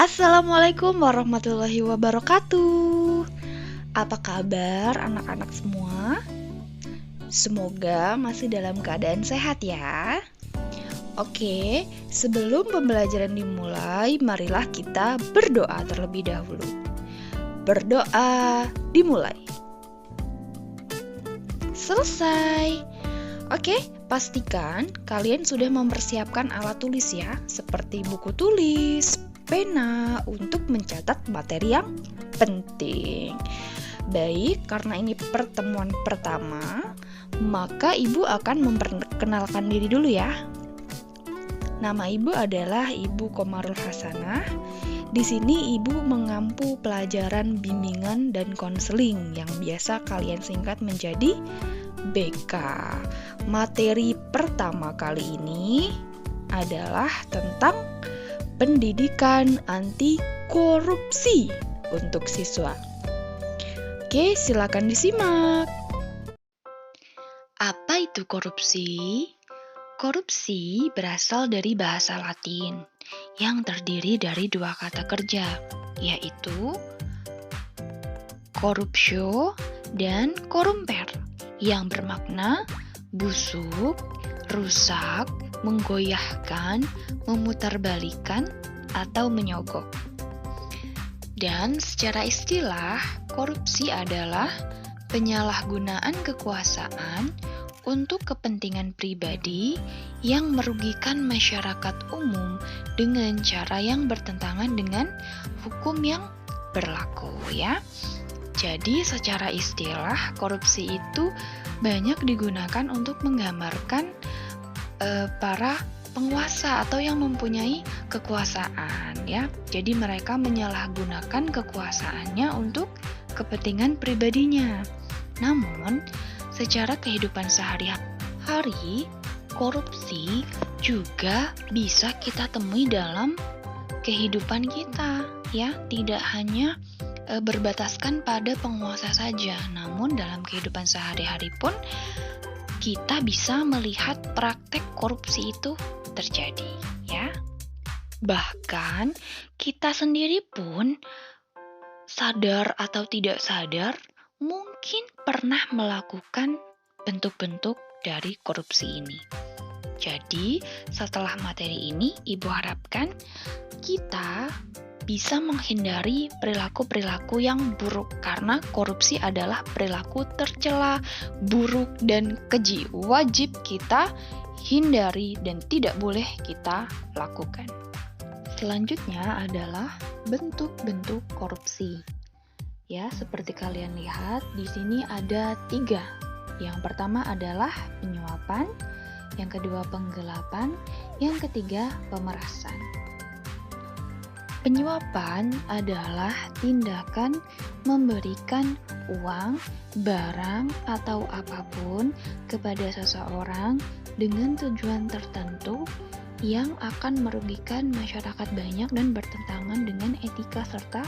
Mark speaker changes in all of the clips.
Speaker 1: Assalamualaikum warahmatullahi wabarakatuh. Apa kabar anak-anak semua? Semoga masih dalam keadaan sehat ya. Oke, sebelum pembelajaran dimulai, marilah kita berdoa terlebih dahulu. Berdoa dimulai. Selesai. Oke, pastikan kalian sudah mempersiapkan alat tulis ya, seperti buku tulis, pena untuk mencatat materi yang penting. Baik, karena ini pertemuan pertama, maka Ibu akan memperkenalkan diri dulu ya. Nama Ibu adalah Ibu Komarul Hasanah. Di sini Ibu mengampu pelajaran bimbingan dan konseling yang biasa kalian singkat menjadi BK. Materi pertama kali ini adalah tentang pendidikan anti korupsi untuk siswa. Oke, silakan disimak. Apa itu korupsi? Korupsi berasal dari bahasa Latin yang terdiri dari dua kata kerja, yaitu corruptio dan corrumper, yang bermakna busuk, rusak, menggoyahkan, memutarbalikkan, atau menyogok. Dan secara istilah, korupsi adalah penyalahgunaan kekuasaan untuk kepentingan pribadi yang merugikan masyarakat umum dengan cara yang bertentangan dengan hukum yang berlaku ya. Jadi secara istilah korupsi itu banyak digunakan untuk menggambarkan para penguasa atau yang mempunyai kekuasaan ya. Jadi mereka menyalahgunakan kekuasaannya untuk kepentingan pribadinya. Namun secara kehidupan sehari-hari, korupsi juga bisa kita temui dalam kehidupan kita ya, tidak hanya berbataskan pada penguasa saja, namun dalam kehidupan sehari-hari pun kita bisa melihat praktek korupsi itu terjadi ya. Bahkan kita sendiri pun sadar atau tidak sadar mungkin pernah melakukan bentuk-bentuk dari korupsi ini. Jadi setelah materi ini Ibu harapkan kita bisa menghindari perilaku-perilaku yang buruk, karena korupsi adalah perilaku tercela, buruk, dan keji. Wajib kita hindari dan tidak boleh kita lakukan. Selanjutnya adalah bentuk-bentuk korupsi. Ya, seperti kalian lihat di sini ada 3. Yang pertama adalah penyuapan, yang kedua penggelapan, yang ketiga pemerasan. Penyuapan adalah tindakan memberikan uang, barang, atau apapun kepada seseorang dengan tujuan tertentu yang akan merugikan masyarakat banyak dan bertentangan dengan etika serta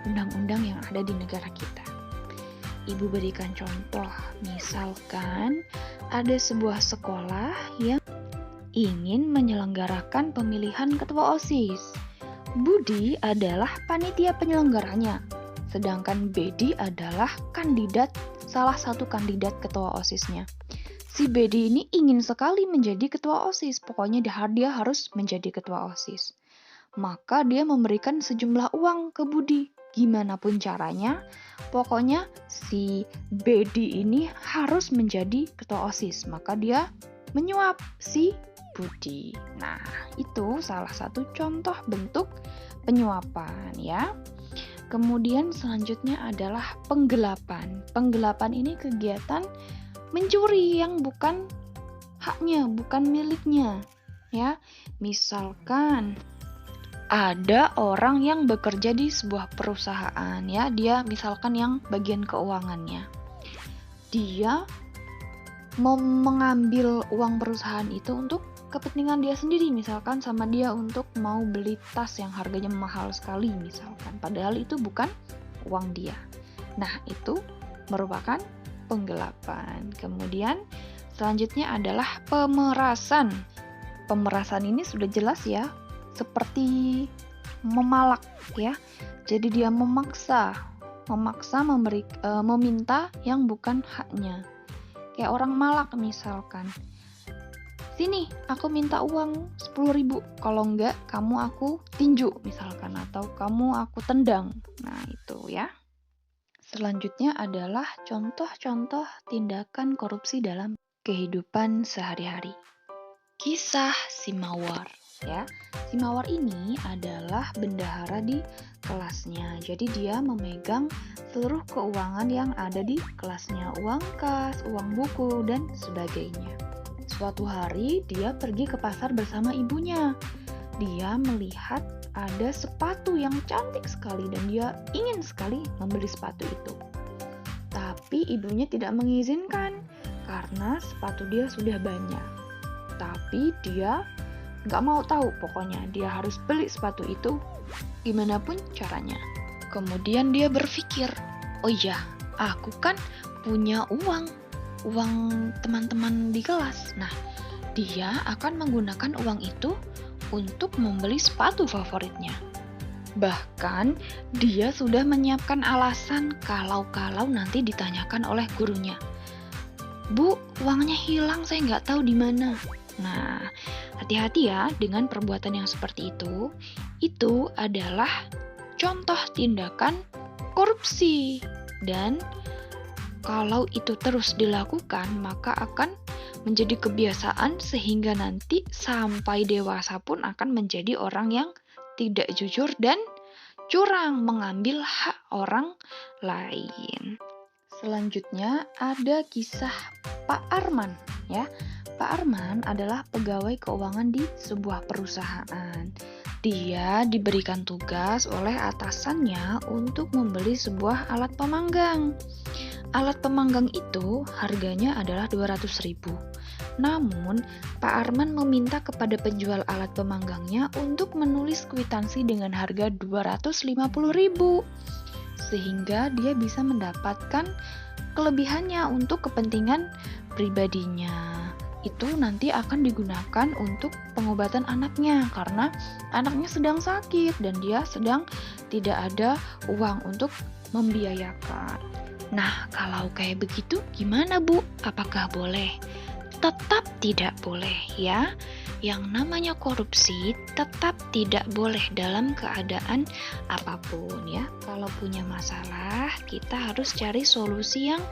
Speaker 1: undang-undang yang ada di negara kita. Ibu berikan contoh, misalkan ada sebuah sekolah yang ingin menyelenggarakan pemilihan ketua OSIS. Budi adalah panitia penyelenggaranya, sedangkan Bedi adalah salah satu kandidat ketua OSISnya. Si Bedi ini ingin sekali menjadi ketua OSIS, pokoknya dia harus menjadi ketua OSIS. Maka dia memberikan sejumlah uang ke Budi, gimana pun caranya, pokoknya si Bedi ini harus menjadi ketua OSIS, maka dia menyuap si Budi. Nah, itu salah satu contoh bentuk penyuapan ya. Kemudian selanjutnya adalah penggelapan. Penggelapan ini kegiatan mencuri yang bukan haknya, bukan miliknya ya. Misalkan ada orang yang bekerja di sebuah perusahaan ya, dia misalkan yang bagian keuangannya. Dia mau mengambil uang perusahaan itu untuk kepentingan dia sendiri, misalkan sama dia untuk mau beli tas yang harganya mahal sekali misalkan, padahal itu bukan uang dia. Nah, itu merupakan penggelapan. Kemudian selanjutnya adalah pemerasan. Pemerasan ini sudah jelas ya, seperti memalak ya. Jadi dia memaksa meminta yang bukan haknya. Kayak orang malak misalkan. Sini, aku minta uang 10.000. Kalau enggak, kamu aku tinju misalkan, atau kamu aku tendang. Nah, itu ya. Selanjutnya adalah contoh-contoh tindakan korupsi dalam kehidupan sehari-hari. Kisah si Mawar ya. Si Mawar ini adalah bendahara di kelasnya. Jadi dia memegang seluruh keuangan yang ada di kelasnya, uang kas, uang buku dan sebagainya. Suatu hari dia pergi ke pasar bersama ibunya. Dia melihat ada sepatu yang cantik sekali dan dia ingin sekali membeli sepatu itu. Tapi ibunya tidak mengizinkan karena sepatu dia sudah banyak. Tapi dia nggak mau tahu, pokoknya dia harus beli sepatu itu gimana pun caranya. Kemudian dia berpikir, oh iya, aku kan punya uang teman-teman di kelas. Nah, dia akan menggunakan uang itu untuk membeli sepatu favoritnya. Bahkan dia sudah menyiapkan alasan kalau nanti ditanyakan oleh gurunya. Bu, uangnya hilang, saya nggak tahu di mana. Nah, hati-hati ya dengan perbuatan yang seperti itu. Itu adalah contoh tindakan korupsi. Dan kalau itu terus dilakukan, maka akan menjadi kebiasaan sehingga nanti sampai dewasa pun akan menjadi orang yang tidak jujur dan curang, mengambil hak orang lain. Selanjutnya ada kisah Pak Arman ya. Pak Arman adalah pegawai keuangan di sebuah perusahaan. Dia diberikan tugas oleh atasannya untuk membeli sebuah alat pemanggang. Alat pemanggang itu harganya adalah 200.000. Namun, Pak Arman meminta kepada penjual alat pemanggangnya untuk menulis kwitansi dengan harga 250.000. Sehingga dia bisa mendapatkan kelebihannya untuk kepentingan pribadinya. Itu nanti akan digunakan untuk pengobatan anaknya karena anaknya sedang sakit dan dia sedang tidak ada uang untuk membiayakan. Nah, kalau kayak begitu gimana, Bu? Apakah boleh? Tetap tidak boleh ya. Yang namanya korupsi tetap tidak boleh dalam keadaan apapun ya. Kalau punya masalah, kita harus cari solusi yang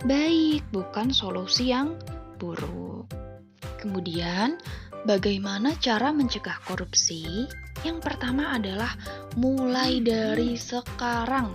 Speaker 1: baik, bukan solusi yang buruk. Kemudian, bagaimana cara mencegah korupsi? Yang pertama adalah mulai dari sekarang,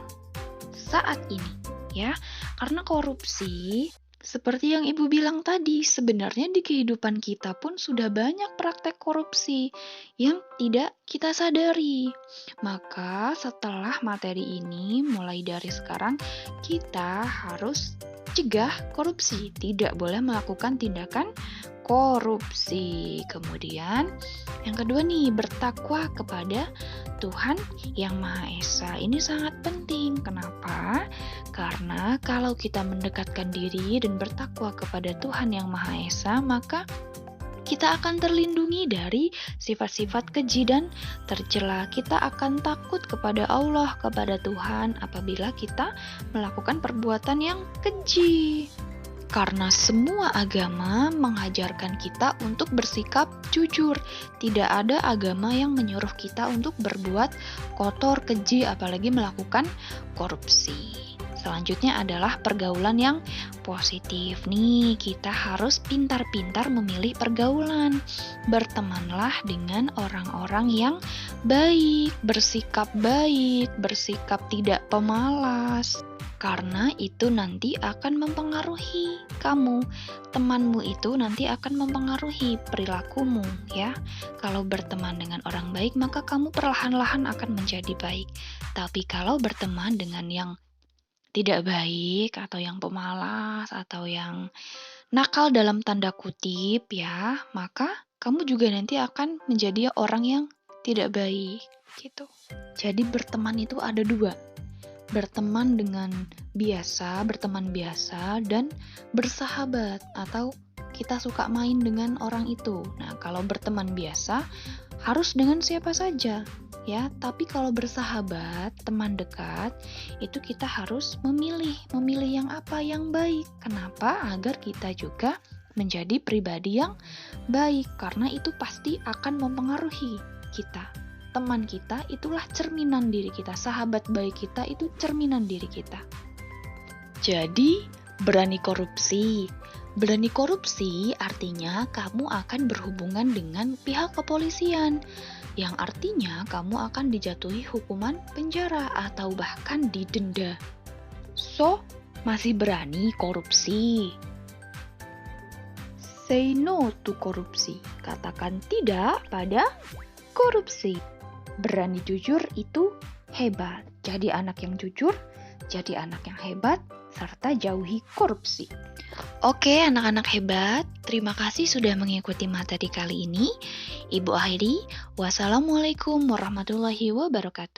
Speaker 1: saat ini. Ya, karena korupsi seperti yang Ibu bilang tadi, sebenarnya di kehidupan kita pun sudah banyak praktek korupsi yang tidak kita sadari. Maka setelah materi ini, mulai dari sekarang kita harus cegah korupsi, tidak boleh melakukan tindakan korupsi. Kemudian yang kedua nih, bertakwa kepada Tuhan yang Maha Esa. Ini sangat penting. Kenapa? Karena kalau kita mendekatkan diri dan bertakwa kepada Tuhan yang Maha Esa, maka kita akan terlindungi dari sifat-sifat keji dan tercela. Kita akan takut kepada Allah, kepada Tuhan apabila kita melakukan perbuatan yang keji. Karena semua agama mengajarkan kita untuk bersikap jujur. Tidak ada agama yang menyuruh kita untuk berbuat kotor, keji, apalagi melakukan korupsi. Selanjutnya adalah pergaulan yang positif. Nih, kita harus pintar-pintar memilih pergaulan. Bertemanlah dengan orang-orang yang baik, bersikap tidak pemalas. Karena itu nanti akan mempengaruhi kamu. Temanmu itu nanti akan mempengaruhi perilakumu ya. Kalau berteman dengan orang baik, maka kamu perlahan-lahan akan menjadi baik. Tapi kalau berteman dengan yang tidak baik atau yang pemalas atau yang nakal dalam tanda kutip ya, maka kamu juga nanti akan menjadi orang yang tidak baik gitu. Jadi berteman itu ada dua. Berteman berteman biasa dan bersahabat atau kita suka main dengan orang itu. Nah, kalau berteman biasa harus dengan siapa saja, ya. Tapi kalau bersahabat, teman dekat, itu kita harus memilih yang apa yang baik. Kenapa? Agar kita juga menjadi pribadi yang baik, karena itu pasti akan mempengaruhi kita. Teman kita itulah cerminan diri kita, sahabat baik kita itu cerminan diri kita. Jadi, berani korupsi. Berani korupsi artinya kamu akan berhubungan dengan pihak kepolisian, yang artinya kamu akan dijatuhi hukuman penjara atau bahkan didenda. So, masih berani korupsi? Say no to korupsi. Katakan tidak pada korupsi. Berani jujur itu hebat. Jadi anak yang jujur, jadi anak yang hebat, serta jauhi korupsi. Oke, anak-anak hebat, terima kasih sudah mengikuti materi kali ini. Ibu akhiri, wassalamualaikum warahmatullahi wabarakatuh.